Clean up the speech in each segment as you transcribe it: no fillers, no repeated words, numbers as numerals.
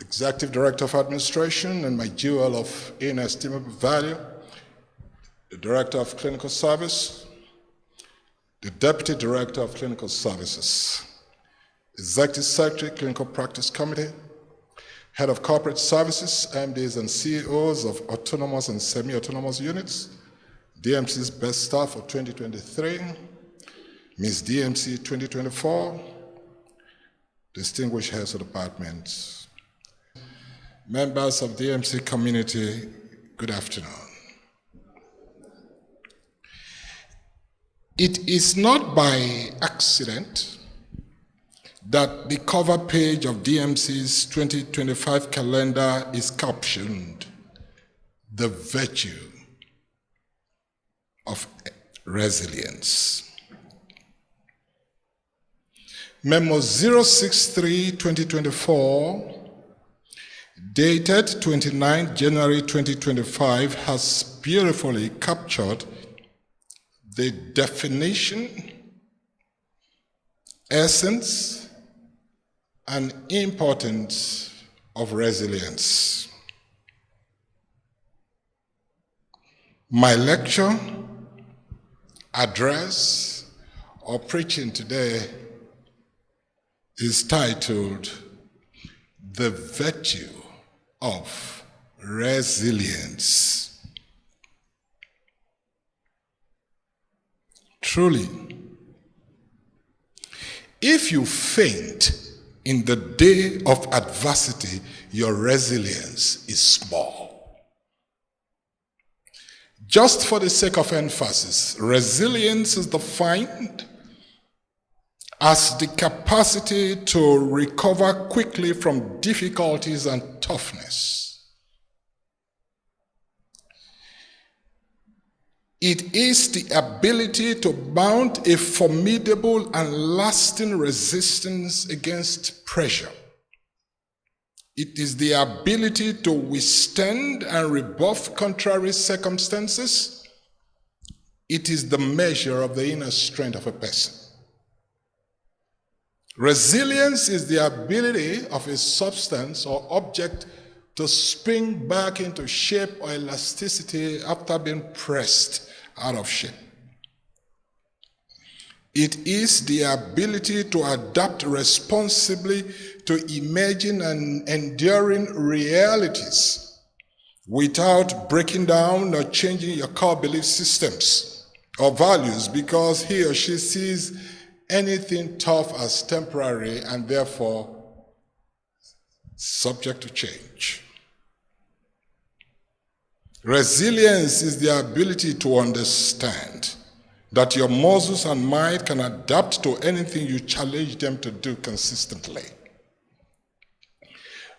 Executive Director of Administration, and my jewel of inestimable value, the Director of Clinical Service, the Deputy Director of Clinical Services, Executive Secretary, Clinical Practice Committee, Head of Corporate Services, MDs and CEOs of autonomous and semi-autonomous units, DMC's Best Staff for 2023, Ms. DMC 2024, distinguished heads of departments, members of the DMC community, good afternoon. It is not by accident that the cover page of DMC's 2025 calendar is captioned, "The Virtue of Resilience." Memo 063-2024, dated 29 January 2025, has beautifully captured the definition, essence, and importance of resilience. My lecture, address, or preaching today is titled, "The Virtue of Resilience." Truly, if you faint in the day of adversity, your resilience is small. Just for the sake of emphasis, resilience is defined as the capacity to recover quickly from difficulties and toughness. It is the ability to mount a formidable and lasting resistance against pressure. It is the ability to withstand and rebuff contrary circumstances. It is the measure of the inner strength of a person. Resilience is the ability of a substance or object to spring back into shape or elasticity after being pressed out of shape. It is the ability to adapt responsibly to emerging and enduring realities without breaking down or changing your core belief systems or values because he or she sees anything tough as temporary and therefore subject to change. Resilience is the ability to understand that your muscles and mind can adapt to anything you challenge them to do consistently.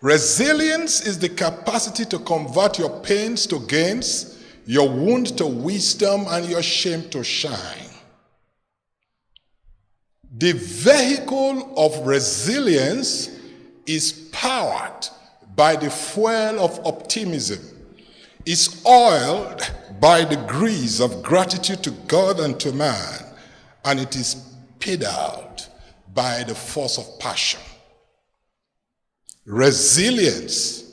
Resilience is the capacity to convert your pains to gains, your wound to wisdom, and your shame to shine. The vehicle of resilience is powered by the fuel of optimism, is oiled by the grease of gratitude to God and to man, and it is pedaled by the force of passion. Resilience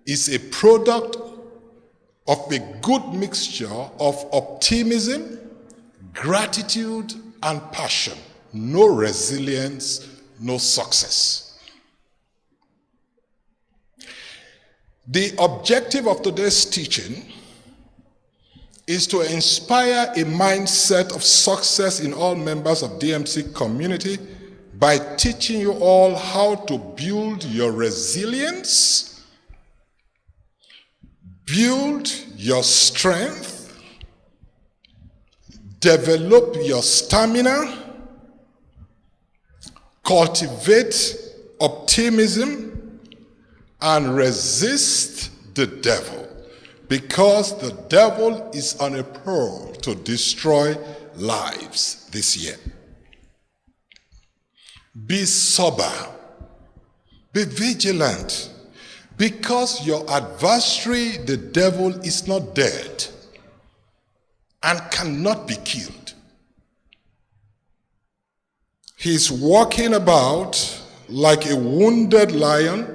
is a product of a good mixture of optimism, gratitude, and passion. No resilience, no success. The objective of today's teaching is to inspire a mindset of success in all members of DMC community by teaching you all how to build your resilience, build your strength, develop your stamina, cultivate optimism, and resist the devil, because the devil is on a prowl to destroy lives this year. Be sober, be vigilant, because your adversary, the devil, is not dead and cannot be killed. He's walking about like a wounded lion,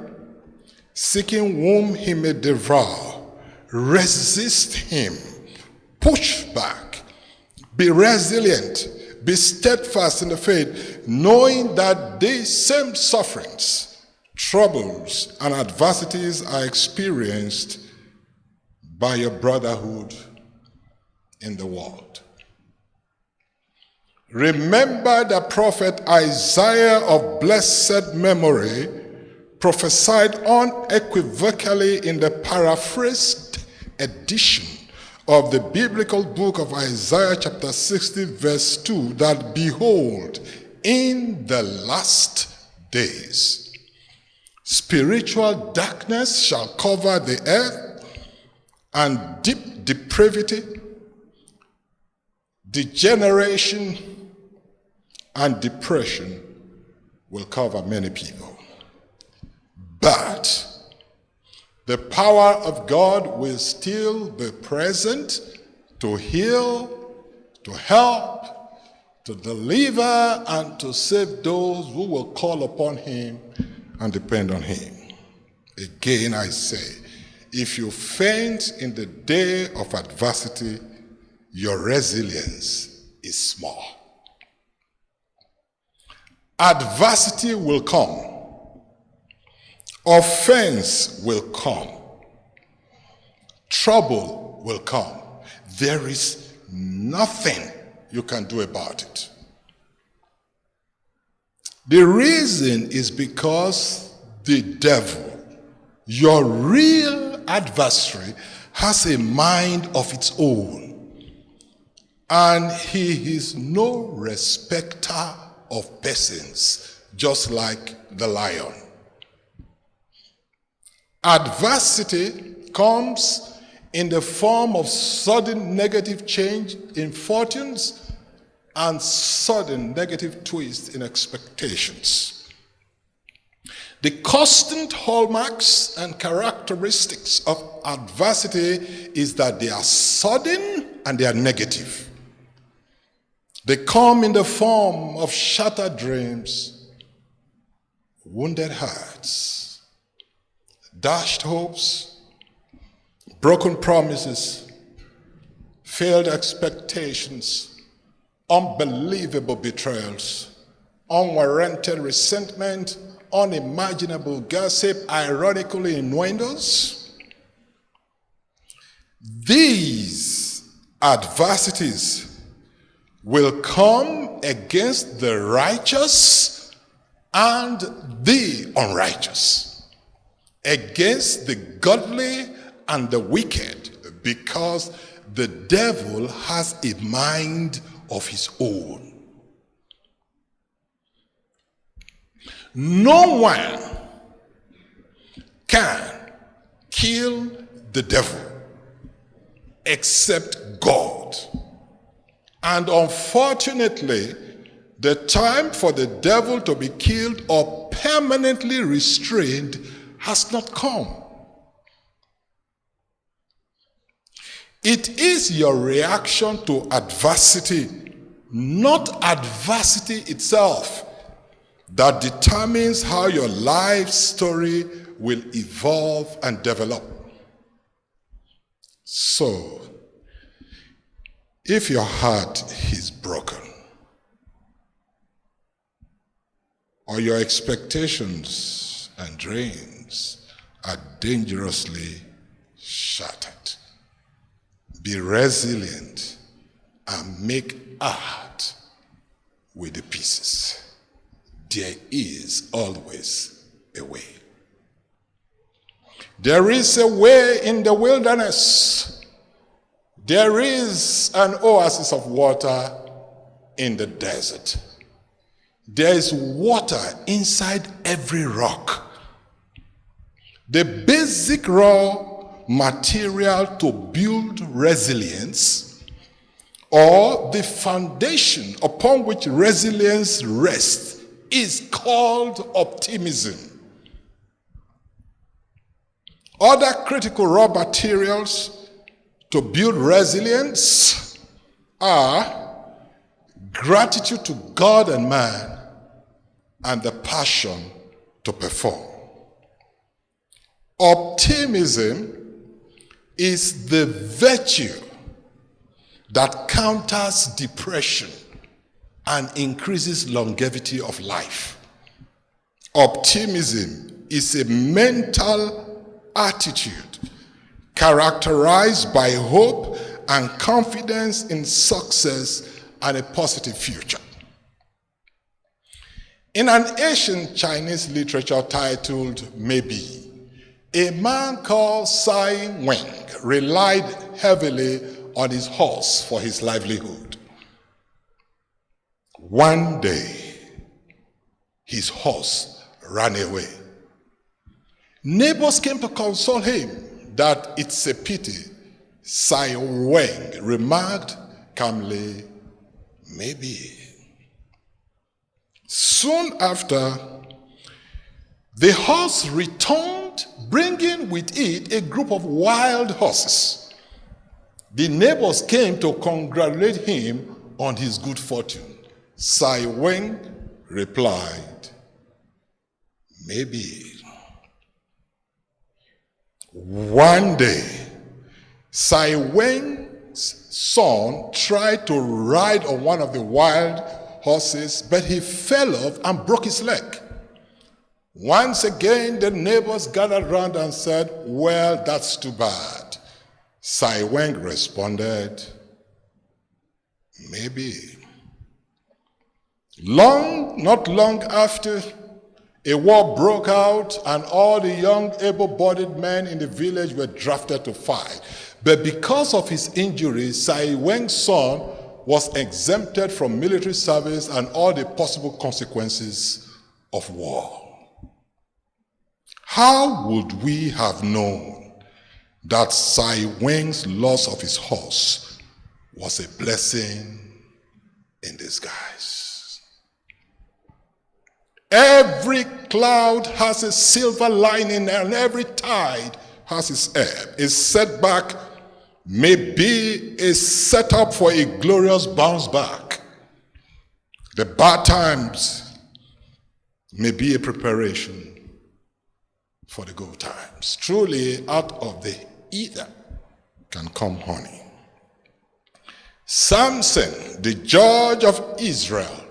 seeking whom he may devour. Resist him. Push back. Be resilient. Be steadfast in the faith, knowing that these same sufferings, troubles, and adversities are experienced by your brotherhood in the world. Remember the prophet Isaiah of blessed memory prophesied unequivocally in the paraphrased edition of the biblical book of Isaiah chapter 60 verse 2 that behold, in the last days, spiritual darkness shall cover the earth, and deep depravity, degeneration, and depression will cover many people. But the power of God will still be present to heal, to help, to deliver, and to save those who will call upon him and depend on him. Again, I say, if you faint in the day of adversity, your resilience is small. Adversity will come. Offense will come. Trouble will come. There is nothing you can do about it. The reason is because the devil, your real adversary, has a mind of its own, and he is no respecter of persons, just like the lion. Adversity comes in the form of sudden negative change in fortunes and sudden negative twist in expectations. The constant hallmarks and characteristics of adversity is that they are sudden and they are negative. They come in the form of shattered dreams, wounded hearts, dashed hopes, broken promises, failed expectations, unbelievable betrayals, unwarranted resentment, unimaginable gossip, ironically innuendos. These adversities will come against the righteous and the unrighteous, against the godly and the wicked, because the devil has a mind of his own. No one can kill the devil except God. And unfortunately, the time for the devil to be killed or permanently restrained has not come. It is your reaction to adversity, not adversity itself, that determines how your life story will evolve and develop. So, if your heart is broken, or your expectations and dreams are dangerously shattered, be resilient and make art with the pieces. There is always a way. There is a way in the wilderness. There is an oasis of water in the desert. There is water inside every rock. The basic raw material to build resilience, or the foundation upon which resilience rests, is called optimism. Other critical raw materials to build resilience are gratitude to God and man and the passion to perform. Optimism is the virtue that counters depression and increases longevity of life. Optimism is a mental attitude characterized by hope and confidence in success and a positive future. In an ancient Chinese literature titled Maybe, a man called Sai Weng relied heavily on his horse for his livelihood. One day, his horse ran away. Neighbors came to console him that it's a pity. Sai Weng remarked calmly, maybe. Soon after, the horse returned, bringing with it a group of wild horses. The neighbors came to congratulate him on his good fortune. Sai Weng replied, maybe. One day, Sai Weng's son tried to ride on one of the wild horses, but he fell off and broke his leg. Once again, the neighbors gathered round and said, well, that's too bad. Sai Weng responded, maybe. Not long after, a war broke out and all the young able-bodied men in the village were drafted to fight. But because of his injuries, Sai Weng's son was exempted from military service and all the possible consequences of war. How would we have known that Sai Weng's loss of his horse was a blessing in disguise? Every cloud has a silver lining and every tide has its ebb. A setback may be a setup for a glorious bounce back. The bad times may be a preparation for the good times. Truly, out of the ether can come honey. Samson, the judge of Israel,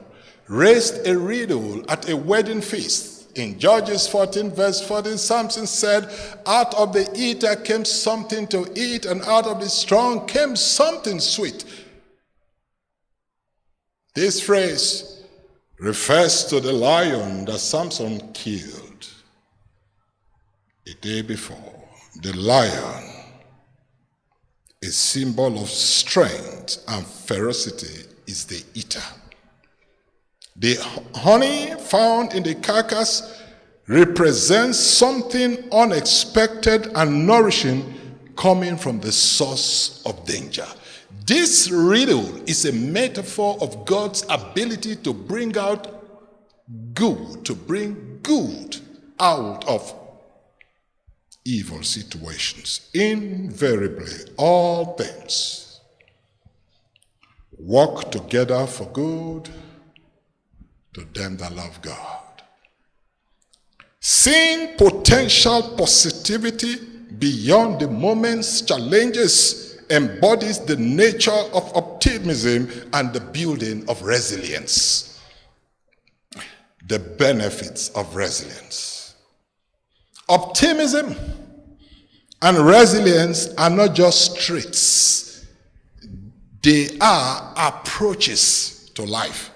raised a riddle at a wedding feast. In Judges 14 verse 14, Samson said, out of the eater came something to eat, and out of the strong came something sweet. This phrase refers to the lion that Samson killed a day before. The lion, a symbol of strength and ferocity, is the eater. The honey found in the carcass represents something unexpected and nourishing coming from the source of danger. This riddle is a metaphor of God's ability to bring out good, to bring good out of evil situations. Invariably, all things work together for good to them that love God. Seeing potential positivity beyond the moment's challenges embodies the nature of optimism and the building of resilience. The benefits of resilience. Optimism and resilience are not just traits, they are approaches to life.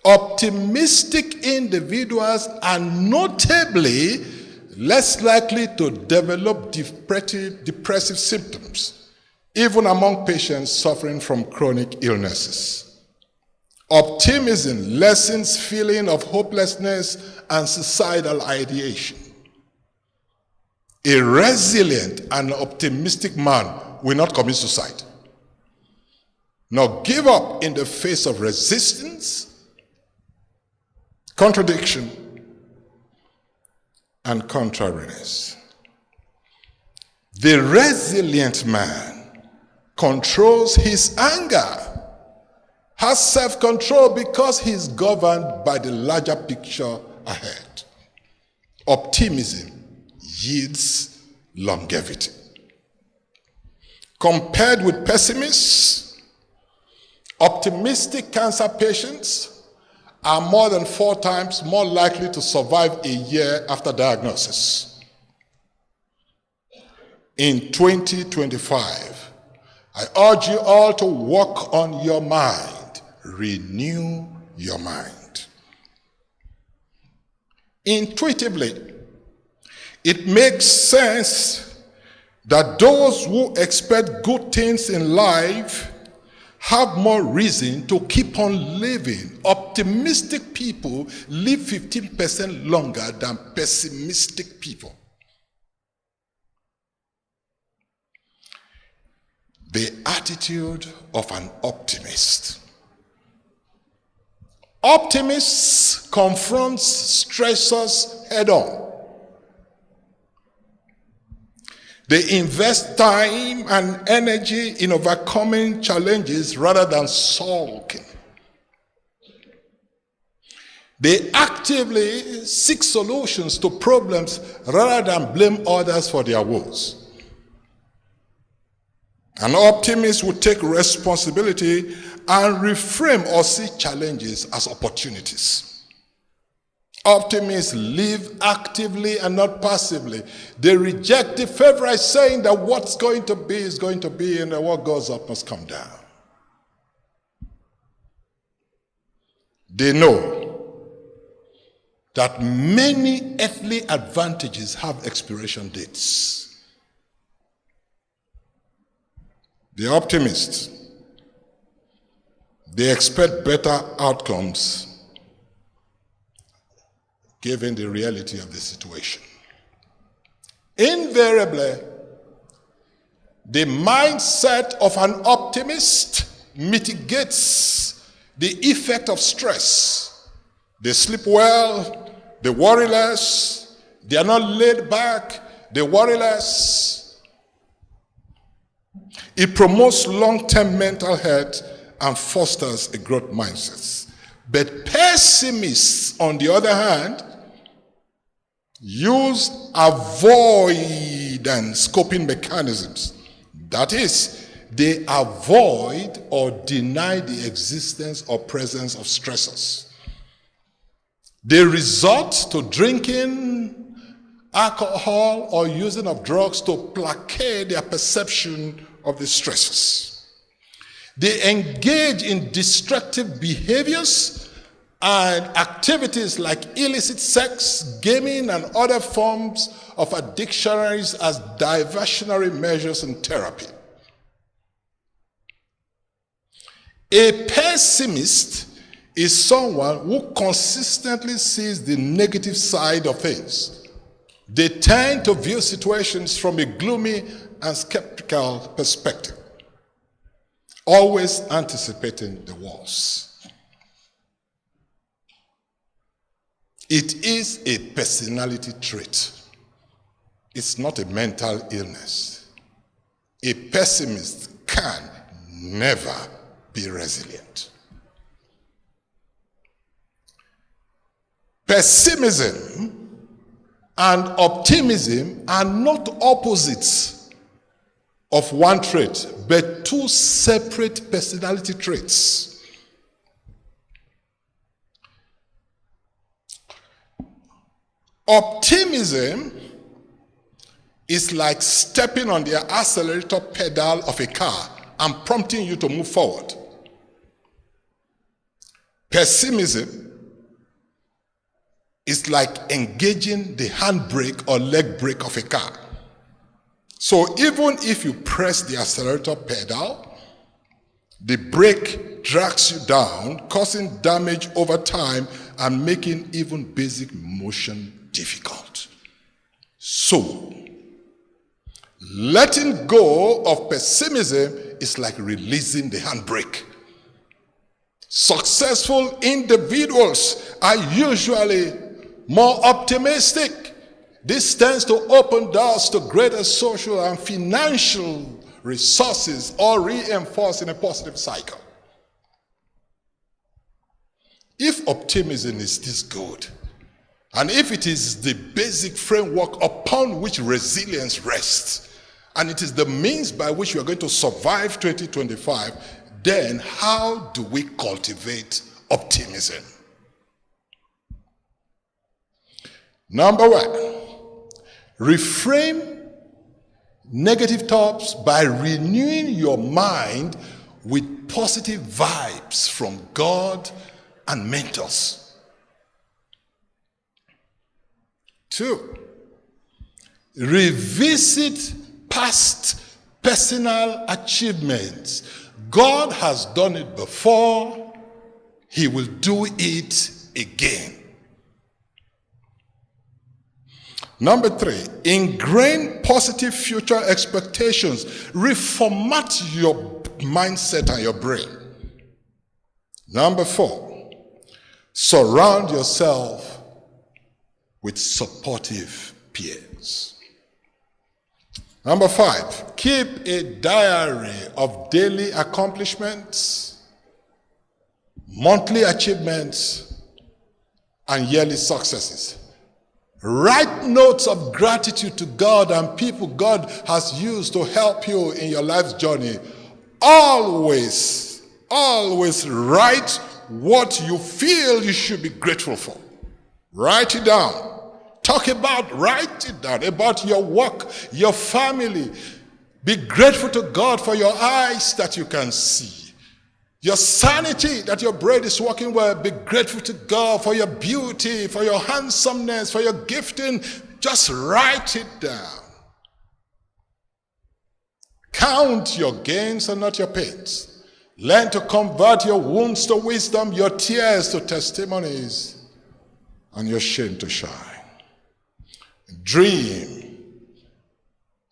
Optimistic individuals are notably less likely to develop depressive symptoms, even among patients suffering from chronic illnesses. Optimism lessens feeling of hopelessness and suicidal ideation. A resilient and optimistic man will not commit suicide, nor give up in the face of resistance, contradiction, and contrariness. The resilient man controls his anger, has self-control because he's governed by the larger picture ahead. Optimism yields longevity. Compared with pessimists, optimistic cancer patients are more than 4 times more likely to survive a year after diagnosis. In 2025, I urge you all to work on your mind, renew your mind. Intuitively, it makes sense that those who expect good things in life have more reason to keep on living. Optimistic people live 15% longer than pessimistic people. The attitude of an optimist. Optimists confront stressors head-on. They invest time and energy in overcoming challenges rather than sulking. They actively seek solutions to problems rather than blame others for their woes. An optimist will take responsibility and reframe or see challenges as opportunities. Optimists live actively and not passively. They reject the favorite saying that what's going to be is going to be and that what goes up must come down. They know that many earthly advantages have expiration dates. The optimists, they expect better outcomes given the reality of the situation. Invariably, the mindset of an optimist mitigates the effect of stress. They sleep well, they worry less, they are not laid back, they worry less. It promotes long-term mental health and fosters a growth mindset. But pessimists, on the other hand, use avoidance coping mechanisms. That is, they avoid or deny the existence or presence of stressors. They resort to drinking alcohol or using of drugs to placate their perception of the stresses. They engage in destructive behaviors and activities like illicit sex, gaming, and other forms of addictionaries as diversionary measures in therapy. A pessimist is someone who consistently sees the negative side of things. They tend to view situations from a gloomy and skeptical perspective, always anticipating the worst. It is a personality trait. It's not a mental illness. A pessimist can never be resilient. Pessimism and optimism are not opposites of one trait, but 2 separate personality traits. Optimism is like stepping on the accelerator pedal of a car and prompting you to move forward. Pessimism is like engaging the handbrake or leg brake of a car. So even if you press the accelerator pedal, the brake drags you down, causing damage over time and making even basic motion difficult. So, letting go of pessimism is like releasing the handbrake. Successful individuals are usually more optimistic. This tends to open doors to greater social and financial resources or reinforce in a positive cycle. If optimism is this good, And if it is the basic framework upon which resilience rests, and it is the means by which we are going to survive 2025, then how do we cultivate optimism? Number one, reframe negative thoughts by renewing your mind with positive vibes from God and mentors. 2, revisit past personal achievements. God has done it before. He will do it again. Number 3, ingrain positive future expectations. Reformat your mindset and your brain. Number 4, surround yourself with supportive peers. Number 5, keep a diary of daily accomplishments, monthly achievements, and yearly successes. Write notes of gratitude to God and people God has used to help you in your life's journey. Always write what you feel you should be grateful for. Write it down. Write it down about your work, your family. Be grateful to God for your eyes that you can see. Your sanity, that your brain is working well. Be grateful to God for your beauty, for your handsomeness, for your gifting. Just write it down. Count your gains and not your pains. Learn to convert your wounds to wisdom, your tears to testimonies, and your shame to shine. Dream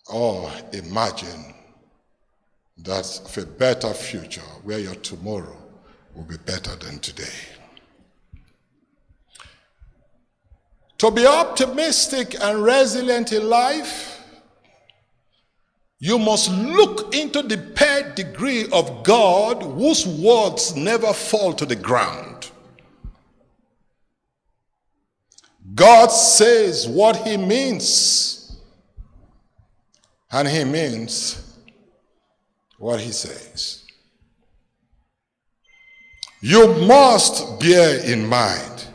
or imagine that of a better future where your tomorrow will be better than today. To be optimistic and resilient in life, you must look into the pedigree of God, whose words never fall to the ground. God says what he means, and he means what he says. You must bear in mind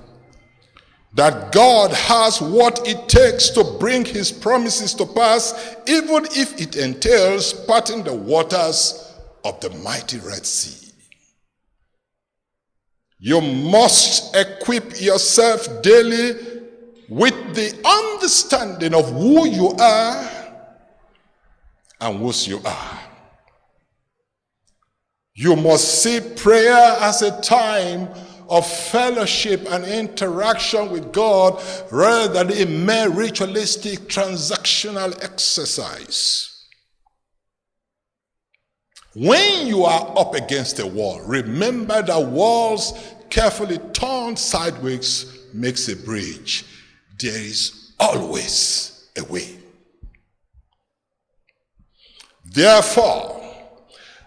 that God has what it takes to bring his promises to pass, even if it entails parting the waters of the mighty Red Sea. You must equip yourself daily with the understanding of who you are and whose you are. You must see prayer as a time of fellowship and interaction with God rather than a mere ritualistic transactional exercise. When you are up against a wall, remember that walls carefully turned sideways makes a bridge. There is always a way. Therefore,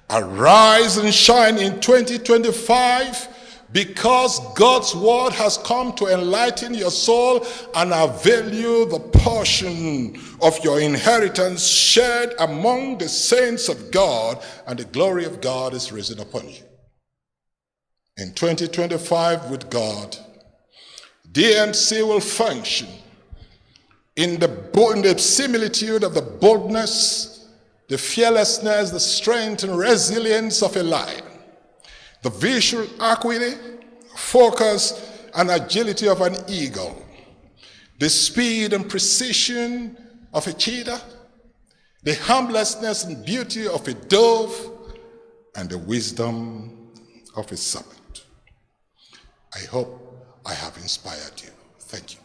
arise and shine in 2025 because God's word has come to enlighten your soul and avail you the portion of your inheritance shared among the saints of God, and the glory of God is risen upon you. In 2025 with God, DMC will function in the similitude of the boldness, the fearlessness, the strength and resilience of a lion, the visual acuity, focus, and agility of an eagle, the speed and precision of a cheetah, the harmlessness and beauty of a dove, and the wisdom of a serpent. I hope I have inspired you. Thank you.